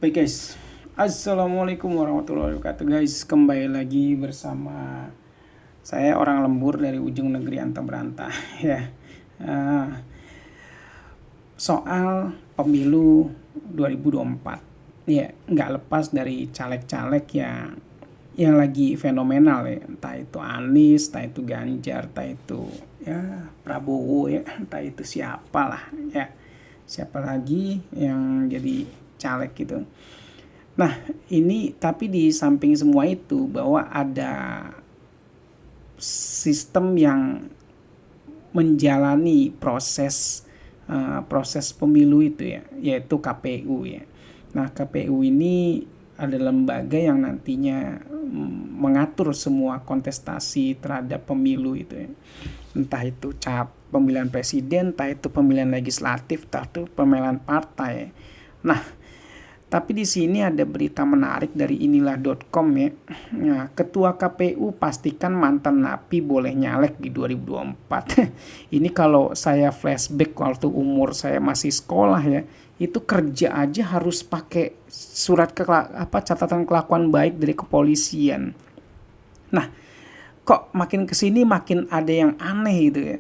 Baik guys, Assalamualaikum warahmatullahi wabarakatuh guys. Kembali lagi bersama saya orang lembur dari ujung negeri anta berantah ya. Soal pemilu 2024 ya, nggak lepas dari caleg-caleg yang lagi fenomenal ya. Entah itu Anies, entah itu Ganjar, entah itu ya Prabowo ya, entah itu siapalah ya, siapa lagi yang jadi caleg gitu. Nah ini tapi di samping semua itu bahwa ada sistem yang menjalani proses pemilu itu ya, yaitu KPU ya. Nah KPU ini ada lembaga yang nantinya mengatur semua kontestasi terhadap pemilu itu ya. Entah itu pemilihan presiden, entah itu pemilihan legislatif, entah itu pemilihan partai. Nah, tapi di sini ada berita menarik dari inilah.com ya. Nah, Ketua KPU pastikan mantan napi boleh nyalek di 2024. Ini kalau saya flashback waktu umur saya masih sekolah ya, itu kerja aja harus pakai surat catatan kelakuan baik dari kepolisian. Nah, kok makin kesini makin ada yang aneh gitu ya.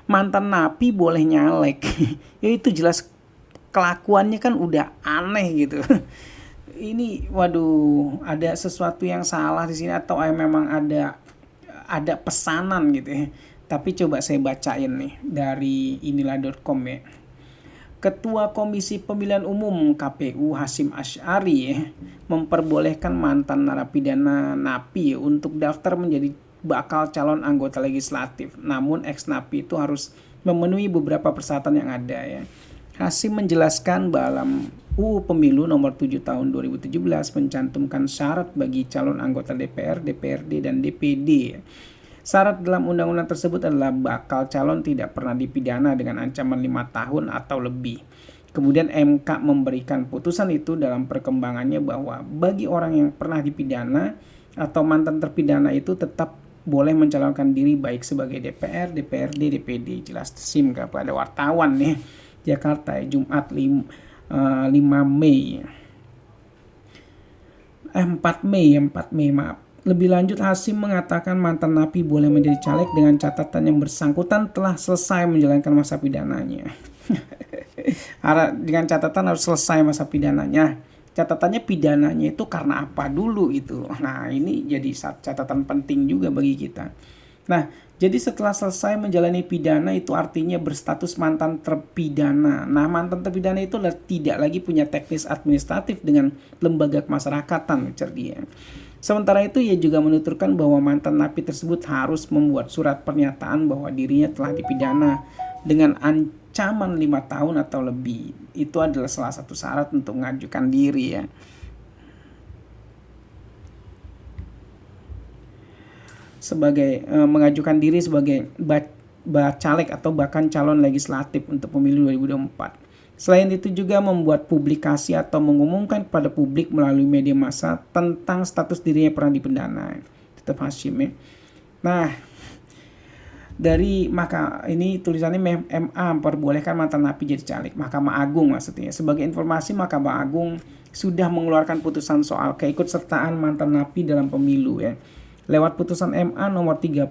Mantan napi boleh nyalek. Ya itu jelas kelakuannya kan udah aneh gitu. Ini waduh, ada sesuatu yang salah di sini atau memang ada pesanan gitu ya. Tapi coba saya bacain nih dari inilah.com ya. Ketua Komisi Pemilihan Umum KPU Hasyim Asy'ari ya, memperbolehkan mantan narapidana napi ya, untuk daftar menjadi bakal calon anggota legislatif. Namun ex-napi itu harus memenuhi beberapa persyaratan yang ada ya. Hasyim menjelaskan dalam UU Pemilu nomor 7 tahun 2017 mencantumkan syarat bagi calon anggota DPR, DPRD, dan DPD. Syarat dalam undang-undang tersebut adalah bakal calon tidak pernah dipidana dengan ancaman 5 tahun atau lebih. Kemudian MK memberikan putusan itu dalam perkembangannya bahwa bagi orang yang pernah dipidana atau mantan terpidana itu tetap boleh mencalonkan diri baik sebagai DPR, DPRD, DPD. Jelas SIM kepada wartawan nih. Jakarta Jumat 5 Mei 4 Mei maaf. Lebih lanjut Hasyim mengatakan mantan napi boleh menjadi caleg dengan catatan yang bersangkutan telah selesai menjalankan masa pidananya. Dengan catatan harus selesai masa pidananya. Catatannya pidananya itu karena apa dulu itu. Nah ini jadi catatan penting juga bagi kita. Nah, jadi setelah selesai menjalani pidana itu artinya berstatus mantan terpidana. Nah, mantan terpidana itu tidak lagi punya teknis administratif dengan lembaga kemasyarakatan, ujar dia. Sementara itu ia juga menuturkan bahwa mantan napi tersebut harus membuat surat pernyataan bahwa dirinya telah dipidana dengan ancaman 5 tahun atau lebih. Itu adalah salah satu syarat untuk mengajukan diri ya. Sebagai mengajukan diri sebagai bacalek atau bahkan calon legislatif untuk pemilu 2024. Selain itu juga membuat publikasi atau mengumumkan kepada publik melalui media massa tentang status dirinya pernah dipidana. Tetap Hasyim ya. Nah, dari ini tulisannya MA memperbolehkan mantan napi jadi caleg. Mahkamah Agung maksudnya. Sebagai informasi, Mahkamah Agung sudah mengeluarkan putusan soal keikutsertaan mantan napi dalam pemilu ya. Lewat putusan MA nomor 30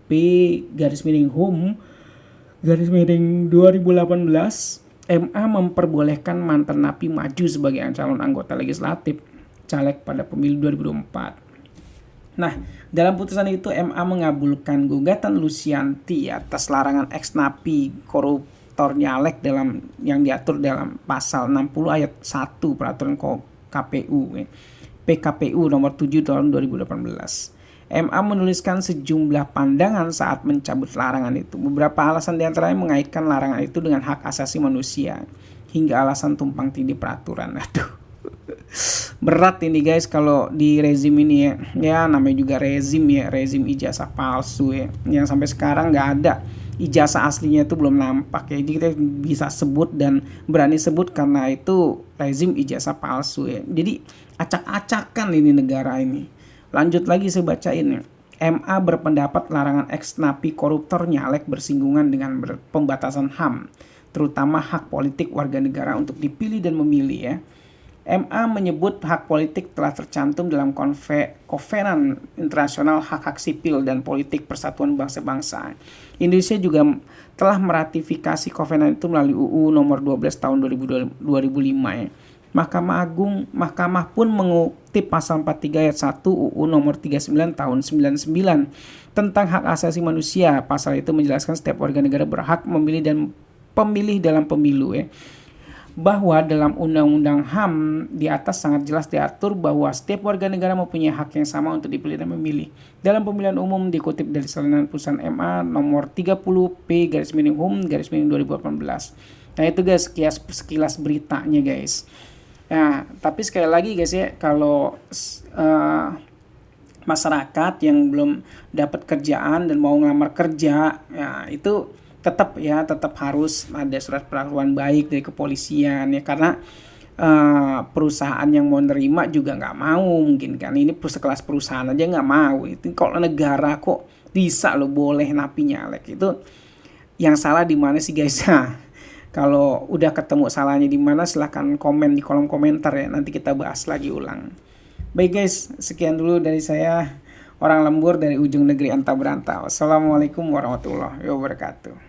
P/HUM 2018, MA memperbolehkan mantan napi maju sebagai calon anggota legislatif caleg pada pemilu 2024. Nah, dalam putusan itu MA mengabulkan gugatan Lucianti atas larangan ex napi koruptor nyalek yang diatur dalam pasal 60 ayat 1 peraturan KPU PKPU nomor 7 tahun 2018. MA menuliskan sejumlah pandangan saat mencabut larangan itu. Beberapa alasan diantaranya mengaitkan larangan itu dengan hak asasi manusia hingga alasan tumpang tindih peraturan. Aduh, berat ini guys kalau di rezim ini ya. Ya namanya juga rezim ya, rezim ijazah palsu ya, yang sampai sekarang nggak ada ijazah aslinya itu belum nampak ya. Jadi kita bisa sebut dan berani sebut karena itu rezim ijazah palsu ya. Jadi acak-acakan ini negara ini. Lanjut lagi saya bacain ya. MA berpendapat larangan ex napi koruptor nyalek bersinggungan dengan pembatasan HAM, terutama hak politik warga negara untuk dipilih dan memilih ya. MA menyebut hak politik telah tercantum dalam Kovenan Internasional Hak-Hak Sipil dan Politik Persatuan Bangsa-Bangsa. Indonesia juga telah meratifikasi Kovenan itu melalui UU nomor 12 tahun 2005 ya. Mahkamah pun mengutip pasal 43 ayat 1 UU nomor 39 tahun 99 tentang hak asasi manusia. Pasal itu menjelaskan setiap warga negara berhak memilih dan pemilih dalam pemilu ya. Bahwa dalam undang-undang HAM di atas sangat jelas diatur bahwa setiap warga negara mempunyai hak yang sama untuk dipilih dan memilih. Dalam pemilihan umum dikutip dari salinan putusan MA nomor 30P/HUM/2018. Nah itu guys sekilas beritanya guys. Nah, tapi sekali lagi guys ya, kalau masyarakat yang belum dapat kerjaan dan mau ngelamar kerja, ya itu tetap harus ada surat pengakuan baik dari kepolisian ya, karena perusahaan yang mau nerima juga nggak mau mungkin kan, ini sekelas perusahaan aja nggak mau. Itu kalau negara kok bisa lo boleh napi nyalek, itu yang salah di mana sih guys? Kalau udah ketemu salahnya di mana, silahkan komen di kolom komentar ya. Nanti kita bahas lagi ulang. Baik guys, sekian dulu dari saya, orang lembur dari ujung negeri antah berantah. Wassalamualaikum warahmatullahi wabarakatuh.